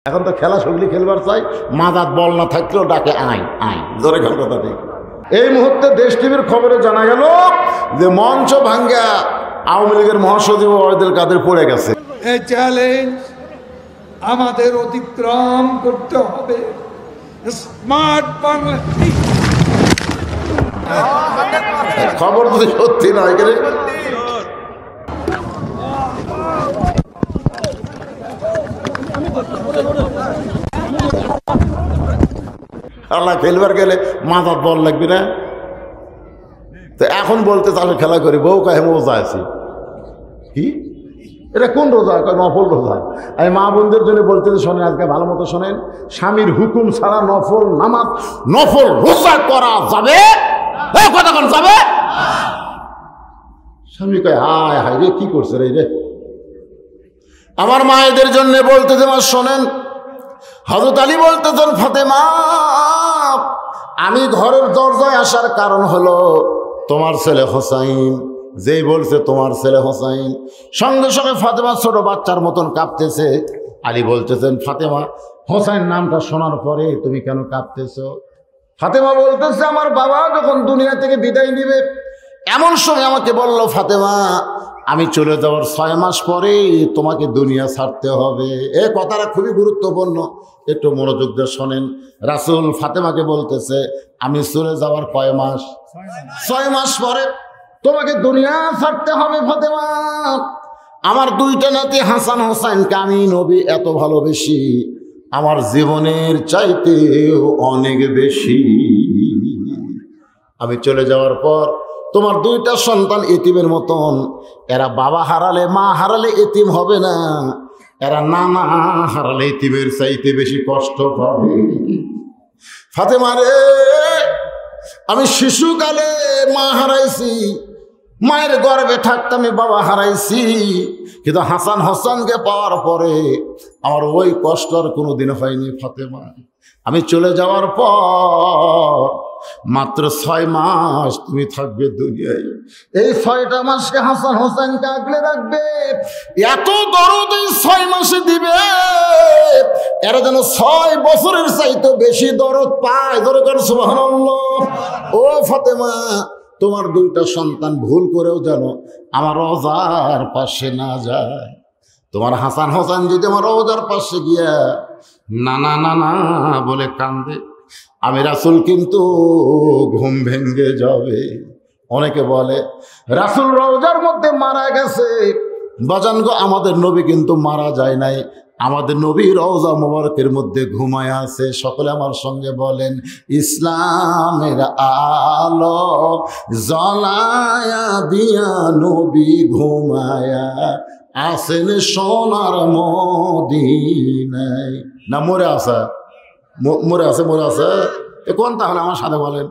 এখন তো খেলা সগলি খেলবার চাই, মাদাত বল না থাকলেও ডাকে আই আই, জোরে খেল কথা ঠিক। এই মুহূর্তে দেশ টিভির খবরে জানা গেল যে মঞ্চ ভাঙ্গা আওয়ামী লীগের মহাসচিব ওবায়দুল কাদের পড়ে গেছে। এই চ্যালেঞ্জ আমাদের অতিক্রম করতে হবে। স্মার্ট বাংলাদেশ খবর যদি সত্যি নয় গেলে আল্লাহ খেলবার গেলে মাথার বল লাগবে না। তো এখন বলতে তাহলে খেলা করি, বউ কাহে রোজা আছি। কি এটা কোন রোজা? নফল রোজা। আমি মা বোনদের জন্য বলতে শোনেন, আজকে ভালো মতো শোনেন, স্বামীর হুকুম ছাড়া নফল নামাজ নফল রোজা করা যাবে? কথা কোন যাবে? স্বামী কয় হায় হায় রে, কি করছে রে রে। আমার মায়েদের জন্য বলতেছে, মা শোনেন, হযরত আলী বলতেছেন, ফাতেমা আমি ঘরের দরজায় আসার কারণ হলো তোমার ছেলে হোসাইন। যেই বলছে তোমার ছেলে হোসাইন, সঙ্গে সঙ্গে ফাতেমা ছোট বাচ্চার মতন কাঁপতেছে। আলী বলতেছেন, ফাতেমা হোসাইন নামটা শোনার পরে তুমি কেন কাঁপতেছো? ফাতেমা বলতেছে, আমার বাবা যখন দুনিয়া থেকে বিদায় নিবে এমন সময় আমাকে বলল, ফাতেমা আমি চলে যাওয়ার 6 মাস পরে তোমাকে দুনিয়া ছাড়তে হবে। এ কথাটা খুবই গুরুত্বপূর্ণ, একটু মনোযোগ দিয়ে শোনেন। রাসূল ফাতেমাকে বলতেছে, আমি চলে যাওয়ার কয় মাস? 6 মাস পরে তোমাকে দুনিয়া ছাড়তে হবে ফাতেমা। আমার 2টা নাতি হাসান হোসাইনকে আমি নবী এত ভালোবেসি, আমার জীবনের চাইতেও অনেক বেশি। আমি চলে যাওয়ার পর তোমার 2টা সন্তান এতিমের মতন, এরা বাবা হারালে মা হারালে এতিম হবে না, এরা নানা হারালে এতিমের চাইতে বেশি কষ্ট পাবে। ফাতেমা রে, আমি শিশুকালে মা হারাইছি, মায়ের গর্ভে থাকতে আমি বাবা হারাইছি, কিন্তু হাসান হোসেনকে পাওয়ার পরে আমার ওই কষ্ট আর কোনোদিন হয়নি। ফাতেমা আমি চলে যাওয়ার পর মাত্র 6 মাস তুমি থাকবে দুনিয়ায়। এই 6টা মাসকে হাসান হোসেনকে আগলে রাখবে, এত দরদ এই 6 মাসে দিবে, এরা যেন 6 বছরের চাইতে বেশি দরদ পায়। ধরে কর সুবহানাল্লাহ। ও ফাতেমা, তোমার 2টা সন্তান ভুল করেও যেন আমার রওজার পাশে না যায়। তোমার হাসান হোসেন যদি আমার রওজার পাশে গিয়া না না না না বলে কান্দে, আমি রাসূল কিন্তু ঘুম ভেঙে যাবে। অনেকে বলে রাসূল রওজার মধ্যে মারা গেছে। বাজান গো, আমাদের নবী কিন্তু মারা যায় নাই, আমাদের নবী রওজা মোবারকের মধ্যে ঘুমায় আছে। সকলে আমার সঙ্গে বলেন, ইসলামের আলো জ্বলায়া দিয়া নবী ঘুমায়া আসেন সোনার মদিনায়। না মরে আসা, মরে আছে, মরে আছে। কোন তাহলে আমার সাথে বলেন,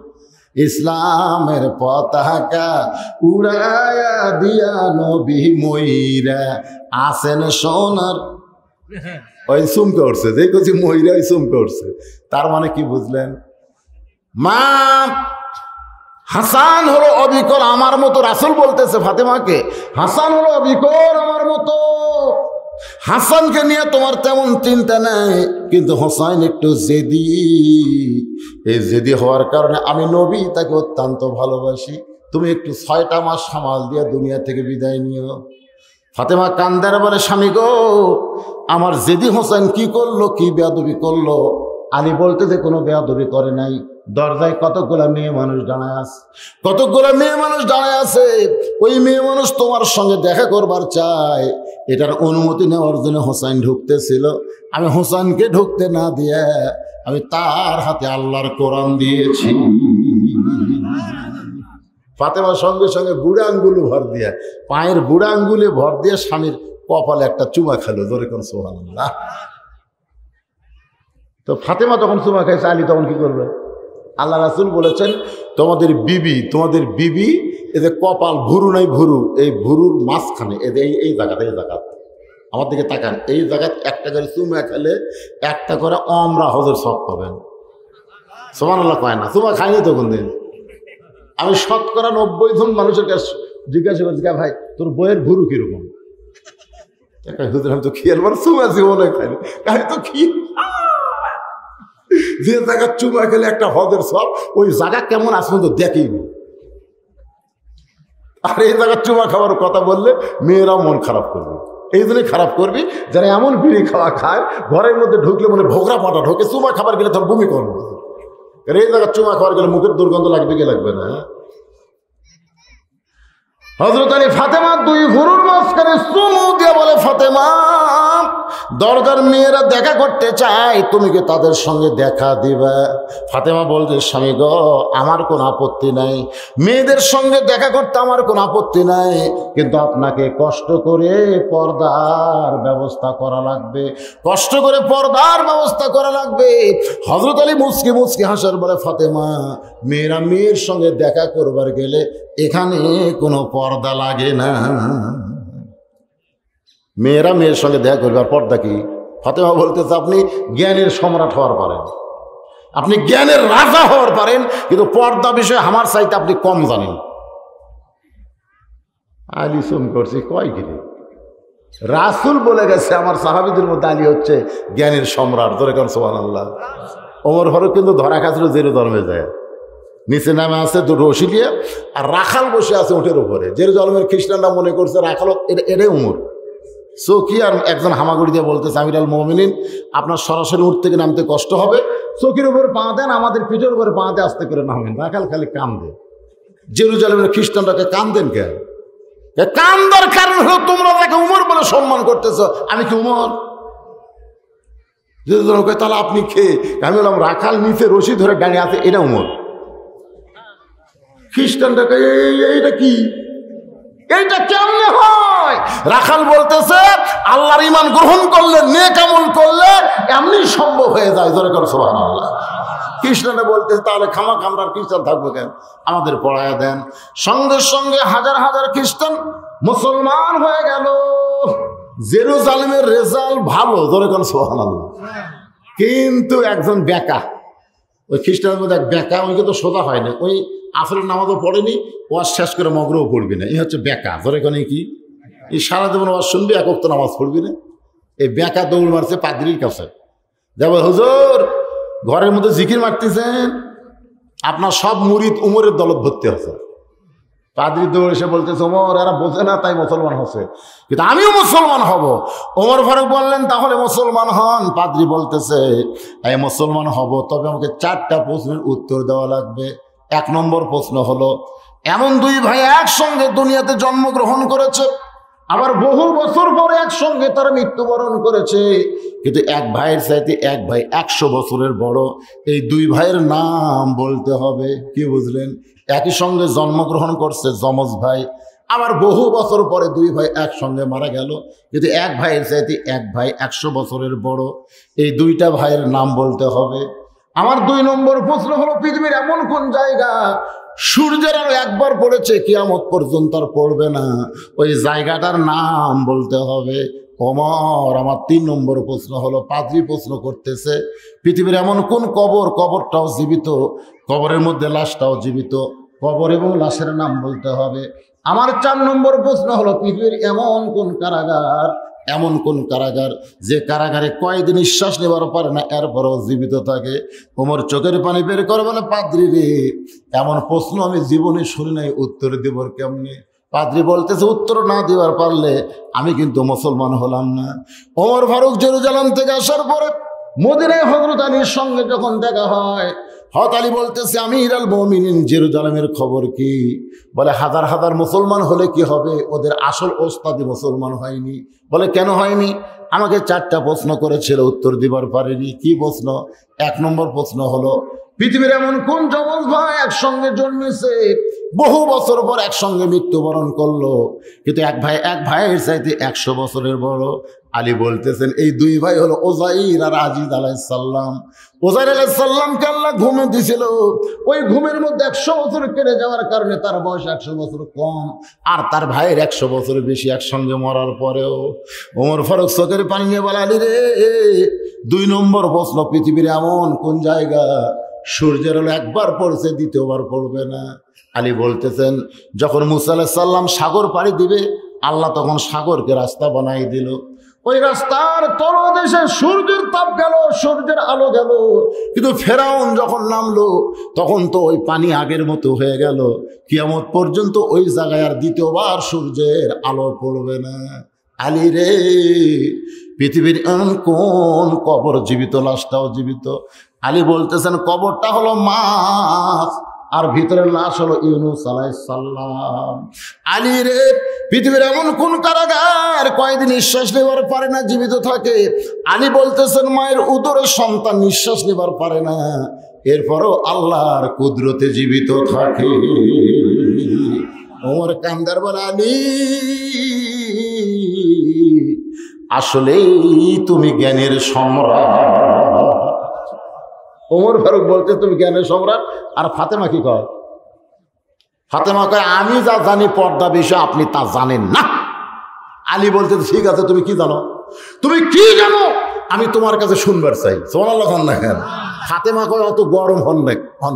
ইসলামের পতাকা উড়ায়া দিয়া নবী মইরা আসেন সোনার। ওই চুমকে উঠছে, যে কছি মইরা ওই চুমকে উঠছে। তার মানে কি বুঝলেন? মা হাসান হলো অবিকল আমার মতো। রাসূল বলতেছে ফাতেমাকে, হাসান হলো অবিকল আমার মতো। হাসানকে নিয়ে তোমার তেমন চিন্তা নাই, কিন্তু হোসাইন একটু জেদি। এই জেদি হওয়ার কারণে আমি নবী তাকে অত্যন্ত ভালোবাসি। তুমি একটু 6টা মাস সামাল দিয়ে দুনিয়া থেকে বিদায় নিও। ফাতেমা কান্দার বলে, স্বামী গো, আমার জেদি হোসেন কি করলো, কি বেয়াদবি করলো? আলী বলতে যে কোনো বেয়াদবি করে নাই। দরজায় কতগুলা মেয়ে মানুষ দাঁড়ায় আছে, কতগুলা মেয়ে মানুষ দাঁড়ায় আছে। ওই মেয়ে মানুষ তোমার সঙ্গে দেখা করবার চায়। এটার অনুমতি নেওয়ার জন্য হোসাইন ঢুকতেছিল। আমি হোসাইনকে ঢুকতে না দিয়ে আমি তার হাতে আল্লাহর কোরআন দিয়েছি। ফাতেমার সঙ্গে সঙ্গে বুড়া আঙ্গুলে ভর দিয়ে, পায়ের বুড়া আঙ্গুলে ভর দিয়ে স্বামীর কপালে একটা চুমা খেলো। ধরে কোন সুবহানাল্লাহ। তো ফাতেমা তখন চুমা খাইছে, আলী তখন কি করবে? আল্লাহ রাসূল বলেছেন, তোমাদের বিবি এদের কপাল ভুরু নাই, ভুরু এই ভুরুর মাঝখানে এদের এই জায়গাতে, এই জায়গা আমার দিকে তাকান, এই জায়গায় একটা করে চুমা খেলে একটা করে আমরা হজের সব পাবেন। সুবহানাল্লাহ কয় না? চুমা খাইনি তো কোনদিন। আমি 90% মানুষের কাছে জিজ্ঞাসা করছি, ভাই তোর বইয়ের ভুরু কিরকম? হুজুর আমি তো খেয়াল মানে চুমা জীবনে খাইনি, আমি তো কি যে জায়গা চুমা খেলে একটা হদের সব, ওই জায়গা কেমন আসবে তো দেখেইনি। আর এই জায়গার চুমা খাওয়ার কথা বললে মেয়েরাও মন খারাপ করবে। এই জন্যই খারাপ করবি যারা এমন বিড়ি খাওয়া খায়, ঘরের মধ্যে ঢুকলে মানে ভোগরা পাটা ঢোকে, চুমা খাবার গেলে তখন বমি করবে। এই জায়গার চুমা খাওয়ার গেলে মুখের দুর্গন্ধ লাগবে কি লাগবে না? হযরত আলী ফাতেমা দুই ভুরুর মাঝখানে চুমু দিয়ে বলে, ফাতেমা দরজার মেয়েরা দেখা করতে চায়, তুমি কি তাদের সঙ্গে দেখা দিবা? ফাতেমা বলছে, স্বামী গো আমার কোনো আপত্তি নাই, মেয়েদের সঙ্গে দেখা করতে আমার কোনো আপত্তি নাই, কিন্তু আপনাকে কষ্ট করে পর্দার ব্যবস্থা করা লাগবে, কষ্ট করে পর্দার ব্যবস্থা করা লাগবে। হযরত আলী মুচকি মুচকি হাসার বলে, ফাতেমা মেয়েরা মেয়ের সঙ্গে দেখা করবার গেলে এখানে কোনো পর্দা লাগে না, মেয়েরা মেয়ের সঙ্গে দেখা করবে, আর পর্দা কি? ফাতেমা বলতেছে, আপনি জ্ঞানের সম্রাট হওয়ার পারেন, আপনি জ্ঞানের রাজা হওয়ার পারেন, কিন্তু পর্দা বিষয়ে আমার চাইতে আপনি কম জানেন। আলী শুন করছি কয় গিরে, রাসূল বলে গেছে আমার সাহাবীদের মধ্যে আলী হচ্ছে জ্ঞানের সম্রাট। ধরে কারণ সুবহানাল্লাহ। ওমর ফারুক কিন্তু ধরা খাচ্ছিল জেরুজালেমে যায়, নিচে নামে আছে তো রশি দিয়ে, আর রাখাল বসে আছে উঠের উপরে। জেরুজালেমের খ্রিস্টানরা মনে করছে রাখাল এটাই উমর। চৌকি আর একজন হামাগুড়ি দিয়ে বলতেছে, আমিরুল মুমিনিন আপনার সরাসরি উঠ থেকে নামতে কষ্ট হবে, চৌকির উপরে পা দেন, আমাদের পিঠের উপরে পা দিয়ে আস্তে করে নামেন। রাখাল খালি কান্দে। জেরুজালেমের খ্রিস্টানরাকে কান্দেন কেন? কান্দার কারণ হলো তোমরা তাকে উমর বলে সম্মান করতেছ, আমি কি উমর? তাহলে আপনি খেয়ে, আমি বললাম রাখাল নিচে রশি ধরে দাঁড়িয়ে আছে, এটা উমর। খ্রিস্টানটাকে এইটা কি, এইটা কেমনে হয়? রাখাল বলতেছে আল্লাহর ঈমান গ্রহণ করলে, নেক আমল করলে এমনি সম্ভব হয়ে যায়। জোরে করে সুবহানাল্লাহ। খ্রিস্টানে বলতেছে তাহলে খামাখা আমরা খ্রিস্টান থাকবো কেন, আমাদের পড়ায়া দেন। সঙ্গে সঙ্গে হাজার হাজার খ্রিস্টান মুসলমান হয়ে গেল। জেরুজালেমের রেজাল্ট ভালো, জোরে করে সুবহানাল্লাহ। কিন্তু একজন বেকা, ওই খ্রিস্টানের মধ্যে এক বেকা, ওইকে তো সোজা হয় না, ওই আসরের নামাজও পড়েনি, ওয়াজ শেষ করে মগরও পড়বি না, এই হচ্ছে বেকা। ধরে কোন কি এই সারা জীবন ওয়াজ শুনবি, এক ওয়াক্ত নামাজ পড়বি না। এই বেকা দৌড় মারছে পাদ্রীর কাছে, যাবো হুজুর ঘরের মধ্যে জিকির মারতেছেন, আপনার সব মুরিদ উমরের দলত ভর্তি হচ্ছে। পাদ্রী দৌড় এসে বলতেছে, ওমর এরা বোঝে না তাই মুসলমান হচ্ছে, কিন্তু আমিও মুসলমান হব। ওমর ফারুক বললেন, তাহলে মুসলমান হন। পাদ্রী বলতেছে, এই মুসলমান হব, তবে আমাকে 4টা প্রশ্নের উত্তর দেওয়া লাগবে। 1 নম্বর প্রশ্ন হলো, এমন দুই ভাই একসঙ্গে দুনিয়াতে জন্মগ্রহণ করেছে, আবার বহু বছর পরে একসঙ্গে তারা মৃত্যুবরণ করেছে, কিন্তু এক ভাইয়ের চাইতে এক ভাই 100 বছরের বড়, এই দুই ভাইয়ের নাম বলতে হবে। কি বুঝলেন? একই সঙ্গে জন্মগ্রহণ করছে যমজ ভাই, আবার বহু বছর পরে দুই ভাই একসঙ্গে মারা গেল, কিন্তু এক ভাইয়ের চাইতে এক ভাই 100 বছরের বড়, এই দুইটা ভাইয়ের নাম বলতে হবে। আমার 2 নম্বর প্রশ্ন হলো, পৃথিবীর এমন কোন জায়গা সূর্যের আলো একবার পড়েছে কিয়ামত পর্যন্ত আর পড়বে না, ওই জায়গাটার নাম বলতে হবে। ওমর আমার 3 নম্বর প্রশ্ন হলো, পাদ্রী প্রশ্ন করতেছে, পৃথিবীর এমন কোন কবর, কবরটাও জীবিত, কবরের মধ্যে লাশটাও জীবিত, কবর এবং লাশের নাম বলতে হবে। আমার 4 নম্বর প্রশ্ন হলো, পৃথিবীর এমন কোন কারাগার, এমন কোন কারাগার যে কারাগারে কয়েকদিন নিঃশ্বাস নেবার পারে না, এরপরও জীবিত থাকে। ওমর চোখের পানি বের করে বলে, পাদ্রী রে এমন প্রশ্ন আমি জীবনে শুনি নাই, উত্তর দেবর কেমনে? পাদ্রী বলতেছে, উত্তর না দেওয়ার পারলে আমি কিন্তু মুসলমান হলাম না। ওমর ফারুক জেরুজালেম থেকে আসার পরে মদিনায় হযরত আলীর সঙ্গে যখন দেখা হয়, হযরত আলী বলতেছে, আমিরুল মুমিনিন জেরুজালেমের খবর কি? বলে, হাজার হাজার মুসলমান হলে কি হবে, ওদের আসল ওস্তাদি মুসলমান হয়নি। বলে, কেন হয়নি? আমাকে 4টা প্রশ্ন করেছিল, উত্তর দিবার পারেনি। কি প্রশ্ন? 1 নম্বর প্রশ্ন হলো, পৃথিবীর এমন কোন যমজ ভাই একসঙ্গে জন্মেছে, বহু বছর পর একসঙ্গে মৃত্যুবরণ করলো, কিন্তু এক ভাইয়ের চাইতে 100 বছরের বড়। আলী বলতেছেন, এই 2 ভাই হলো ওজাইর আর আজিজ আলাইহিস সালাম। ওজাইর আলাইহিস সালামকে আল্লাহ ঘুমে দিছিল, ওই ঘুমের মধ্যে 100 বছর কেটে যাওয়ার কারণে তার বয়স 100 বছর কম, আর তার ভাইয়ের 100 বছর বেশি। একসঙ্গে মরার পরেও ওমর ফারুক চোখের পানি নিয়ে বলে, আলী রে 2 নম্বর প্রশ্ন, পৃথিবীর এমন কোন জায়গা সূর্যের আলো একবার পড়ছে, দ্বিতীয়বার পড়বে না? আলী বলতেছেন, যখন মুসা আলাইহিস সালাম সাগর পাড়ি দিবে, আল্লাহ তখন সাগরকে রাস্তা বানাই দিল। ওই রাস্তার তলদেশে সূর্যের তাপ গেল, সূর্যের আলো গেল, কিন্তু ফেরাউন যখন নামলো তখন তো ওই পানি আগের মতো হয়ে গেল। কিয়ামত পর্যন্ত ওই জায়গায় আর দ্বিতীয়বার সূর্যের আলো পড়বে না। আলী রে, পৃথিবীর এমন কোন কবর জীবিত, লাশটাও জীবিত? আলী বলতেছেন কবরটা হলো মাছ আর ভিতরের লাশ হলো ইউনূস আলাইহিস সালাম। আলী রে, পৃথিবীর এমন কোন কারাগার কয়েকদিন নিঃশ্বাস নেবার পারে না, জীবিত থাকে? আলী বলতেছেন মায়ের উদরের সন্তান নিঃশ্বাস নেবার পারে না, এরপরও আল্লাহর কুদরতে জীবিত থাকে। ওমর কান্দার বলে আলী, আসলেই তুমি জ্ঞানের সম্রাট। ওমর ফারুক বলতে তুমি জ্ঞানের সম্রাট। আর ফাতেমা কি কয়? ফাতেমা কয় আমি যা জানি পর্দা বিষয় আপনি তা জানেন না। আলী বলতে ঠিক আছে, তুমি কি জানো? তুমি কি জানো আমি তোমার কাছে শুনবার চাই। সুবহানাল্লাহ খান না কেন? ফাতেমা কয় অত গরম হন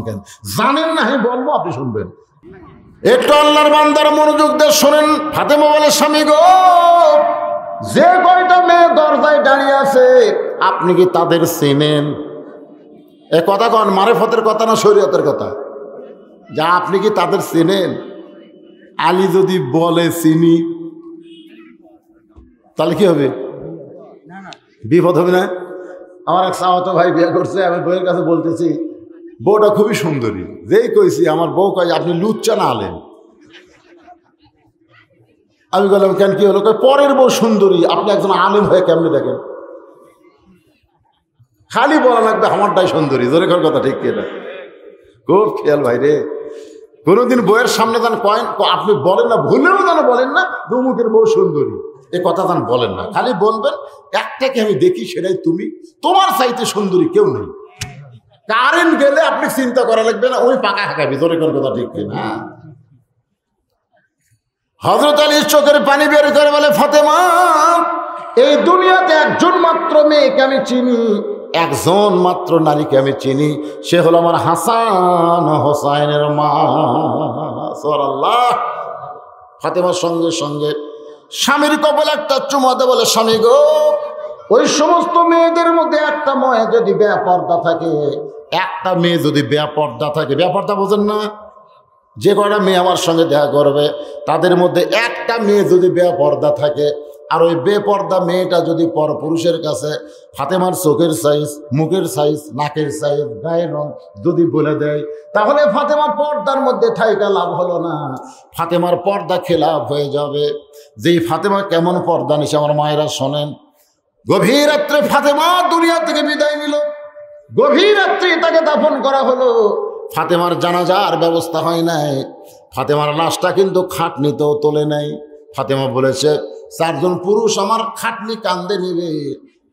কেন? জানেন না, আমি বলবো আপনি শুনবেন। একটু আল্লাহর বান্দার মনোযোগ দিয়ে শোনেন। ফাতেমা বলে স্বামী গো, যে কয়টা মেয়ে দরজায় দাঁড়িয়ে আছে আপনি কি তাদের চেনেন? এ কথা কন, মারেফতের কথা না শরীয়তের কথা? যা আপনি কি তাদের চেনেন? আলী যদি বলে চিনি, তাহলে কি হবে? বিপদ হবে না? আমার এক সাহত ভাই বিয়ে করছে, আমি বউয়ের কাছে বলতেছি বউটা খুবই সুন্দরী। যেই কইছি আমার বউ কয় আপনি লুচ্চা না আলেন। আমি বললাম কেন, কি হলো? পরের বউ সুন্দরী, আপনি একজন আলেম হয়ে কেমনে দেখেন? খালি বলা লাগবে আমারটাই সুন্দরী। জোরে কর কথা, ঠিক কিনা? খুব খেয়াল ভাই রে। কোনোদিন বইয়ের সামনে যান কয়েন আপনি বলেন না, ভুলেও যেন বলেন না অমুকের বউ সুন্দরী, এ কথা যান বলেন না। খালি বলবেন একটাকে আমি দেখি, সেটাই তুমি, তোমার চাইতে সুন্দরী কেউ নেই। কারেন্ট গেলে আপনি চিন্তা করা লাগবে না, ওই পাকা খাকাবি। জোরে কর কথা, ঠিক কিনা? হযরত আলীর চোখের পানি বের করে বলে ফাতেমা, এই দুনিয়াতে একজন মাত্র মেয়েকে আমি চিনি, একজন মাত্র নারীকে আমি চিনি, সে হলো আমার হাসান হোসাইনের মা। সুবহানাল্লাহ। ফাতেমার সঙ্গে সঙ্গে স্বামীর কপালে একটা চুমা দেয়, বলে স্বামী গো, ওই সমস্ত মেয়েদের মধ্যে একটা মেয়ে যদি বেপর্দা থাকে, একটা মেয়ে যদি বেপর্দা থাকে, বেপর্দা বোঝেন না? যে কটা মেয়ে আমার সঙ্গে দেখা করবে তাদের মধ্যে একটা মেয়ে যদি বেপর্দা থাকে, আর ওই বেপর্দা মেয়েটা যদি পরপুরুষের কাছে ফাতেমার চোখের সাইজ, মুখের সাইজ, নাকের সাইজ, গায়ের রং যদি বলে দেয়, তাহলে ফাতেমা পর্দার মধ্যে ঠাইকা লাভ হলো না, ফাতেমার পর্দা খেলাফ হয়ে যাবে। যেই ফাতেমা কেমন পর্দা নিছে আমার মায়েরা শোনেন। গভীর রাত্রে ফাতেমা দুনিয়া থেকে বিদায় নিল, গভীর রাত্রে তাকে দাফন করা হলো। ফাতেমার জানাজার ব্যবস্থা হয় নাই, ফাতেমার লাশটা কিন্তু খাটনিতেও তোলে নাই। ফাতেমা বলেছে 4 জন পুরুষ আমার খাটনি কান্দে নিবে।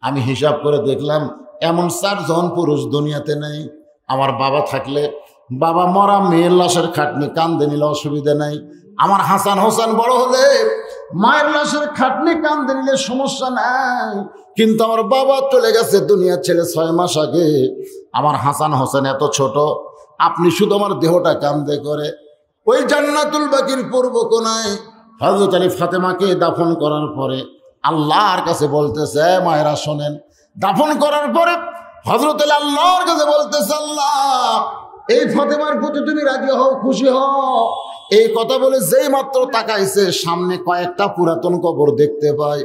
আমি হিসাব করে দেখলাম এমন 4 জন পুরুষ দুনিয়াতে নেই। আমার বাবা থাকলে বাবা মরা মেয়ের লাশের খাটনি কান্দে নিলে অসুবিধা নাই, আমার হাসান হোসেন বড় হলে মায়ের লাশের খাটনি কান্দে নিলে সমস্যা নাই। কিন্তু আমার বাবা চলে গেছে দুনিয়া ছেড়ে 6 মাস আগে, আমার হাসান হোসেন এত ছোট, আপনি শুধু আমার দেহটা কান্দে করে। ওই জান্নাতুল বাকির পূর্ব কোনায় হযরত আলী ফাতেমাকে দাফন করার পরে আল্লাহর কাছে বলতেছে, মায়েরা শোনেন, দাফন করার পরে হযরত আলী আল্লাহর কাছে বলতেছে, আল্লাহ এই ফাতেমার প্রতি তুমি রাজি হও, খুশি হও। এই কথা বলে যেই মাত্র তাকাইছে সামনে কয়েকটা পুরাতন কবর দেখতে পায়।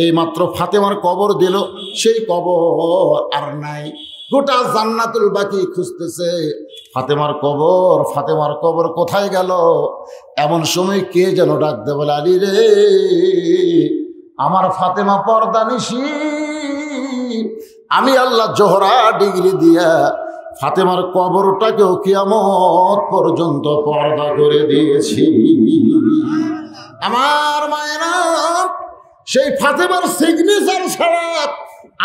এই মাত্র ফাতেমার কবর দিল, সেই কবর আর নাই। গোটা জান্নাতুল বাকি খুঁজতেছে ফাতেমার কবর কোথায় গেল? এমন সময় কে যেন ডাকতে বলে, আলী রে, আমার ফাতেমা পর্দা নিশি, আমি আল্লাহ জোহরা ডিগ্রি দিয়া ফাতেমার কবরটাকেও কিয়ামত পর্যন্ত পর্দা করে দিয়েছি। আমার মায়েরা, সেই ফাতেমার সিগনেচার ছাড়া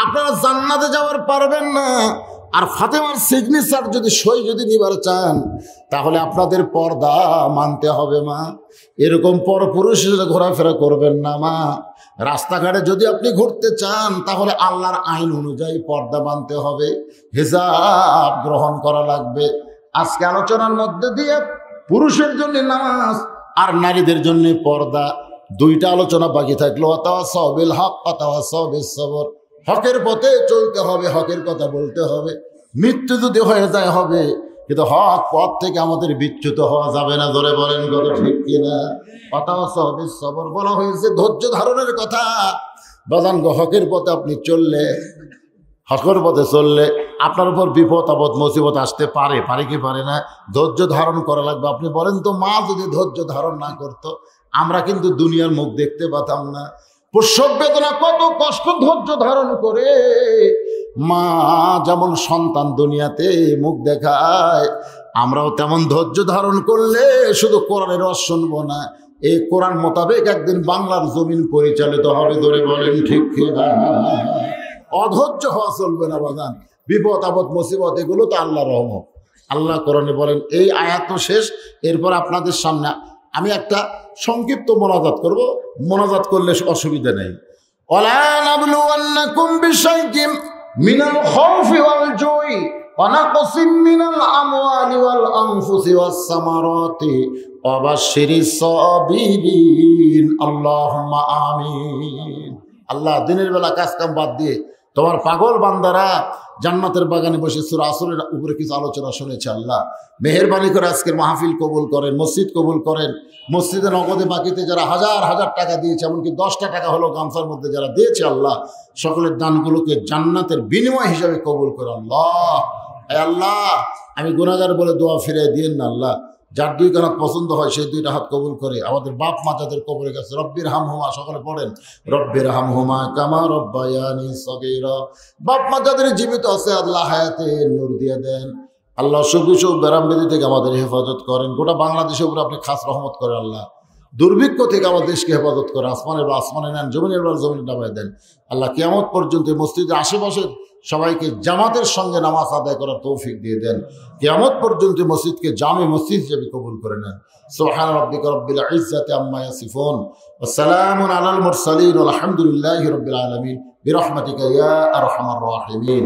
আপনারা জান্নাতে যাওয়ার পারবেন না। আর ফাতেমার সিগনেচার যদি সই যদি নিবার চান, তাহলে আপনাদের পর্দা মানতে হবে মা। এরকম পরপুরুষের ঘোরাফেরা করবেন না মা। রাস্তাঘাটে যদি আপনি ঘুরতে চান, তাহলে আল্লাহর আইন অনুযায়ী পর্দা মানতে হবে, হিজাব গ্রহণ করা লাগবে। আজকে আলোচনার মধ্যে দিয়ে পুরুষের জন্য নামাজ আর নারীদের জন্য পর্দা, দুইটা আলোচনা বাকি থাকলো, ওয়াতাওয়াসাউ বিল হক ওয়াতাওয়াসাউ বিস সবর। হকের পথে চলতে হবে, হকের কথা বলতে হবে। মৃত্যু যদি হয়ে যায় হবে, কিন্তু হক পথ থেকে আমাদের বিচ্যুত হওয়া যাবে না। ধরে বলেন কথা ঠিক কিনা? ওয়াতাওয়াসাউ বিস সবর বলা হয়েছে ধৈর্য ধারণের কথা। বাজান গো, হকের পথে আপনি চললে, হকের পথে চললে আপনার উপর বিপদ আপদ মুসিবত আসতে পারে, পারে কি পারে না? ধৈর্য ধারণ করা লাগবে। আপনি বলেন তো, মা যদি ধৈর্য ধারণ না করতো, আমরা কিন্তু দুনিয়ার মুখ দেখতে পাতাম না। প্রসব বেদনা কত কষ্ট ধৈর্য ধারণ করে মা যেমন সন্তান দুনিয়াতে মুখ দেখায়, আমরাও তেমন ধৈর্য ধারণ করলে শুধু কোরআনের রস শুনবো না, এই কোরআন মোতাবেক একদিন বাংলার জমিন পরিচালিত হবে। ধরে বলেন ঠিক কিনা? অধৈর্য হওয়া চলবে না বাজান। বিপদ আপদ মুসিবত এগুলো তো আল্লাহর রহমত। আল্লাহ কোরআনে বলেন, এই আয়াত তো শেষ, এরপর আপনাদের সামনে আমি একটা সংক্ষিপ্ত মোনাজাত করব। মোনাজাত করলে অসুবিধা নেই। ওয়ালা নাবলুওয়ান্নাকুম বিশাইইন মিনাল খাউফি ওয়াল জুই ওয়া নাকসিম মিনাল আমওয়ালি ওয়াল আনফুসি ওয়াস সামারাতি ওয়া বাশশিরিস সাবিরিন। আল্লাহুম্মা আমিন। আল্লাহ দিনের বেলা কাজ কাম বাদ দিয়ে তোমার পাগল বান্দারা জান্নাতের বাগানে বসে সূরা আসরের উপরে কিছু আলোচনা শুনেছে। আল্লাহ মেহেরবানি করে আজকের মাহফিল কবুল করেন, মসজিদ কবুল করেন। মসজিদে নগদে বাকিতে যারা হাজার হাজার টাকা দিয়েছে, এমনকি 10টা টাকা হলো গামছার মধ্যে যারা দিয়েছে, আল্লাহ সকলের দানগুলোকে জান্নাতের বিনিময় হিসাবে কবুল করে। আল্লাহ আল্লাহ আমি গুনাহগার বলে দোয়া ফিরিয়ে দিয়েন না। আল্লাহ যার দুই কানাত পছন্দ হয় সেই দুইটা হাত কবুল করে। আমাদের বাপ মা যাদের কবরে গেছে, রব্বির হামহুমা, সকলে পড়েন রব্বির হামহুমা কামা রব্বায়ানি সগীরা। বাপ মা যাদের জীবিত আছে আল্লাহ হায়াতে নূর দিয়ে দেন। আল্লাহ সুখ ব্যারামবেদি থেকে আমাদের হেফাজত করেন। গোটা বাংলাদেশের উপরে আপনি খাস রহমত করেন। আল্লাহ দুর্ভিক্ষ থেকে আমাদের দেশকে হেফাজত করে। আসমানের বা আসমানে নেন, জমিনের বা জমিনে নামায় দেন। আল্লাহ কিয়ামত পর্যন্ত মসজিদের আশেপাশের সবাইকে জামাতের সঙ্গে নামাজ আদায় করার তৌফিক দিয়ে দেন। কিয়ামত পর্যন্ত মসজিদকে জামে মসজিদ হিসেবে কবুল করে নেন। সুবহান রাব্বিকা রাব্বিল ইজ্জাতি আম্মা ইয়াসিফুন ওয়া সালামুন আলাল মুরসালিন ওয়া আলহামদুলিল্লাহি রাব্বিল আলামিন বিরহমাতিকা ইয়া আরহামার রাহিমিন।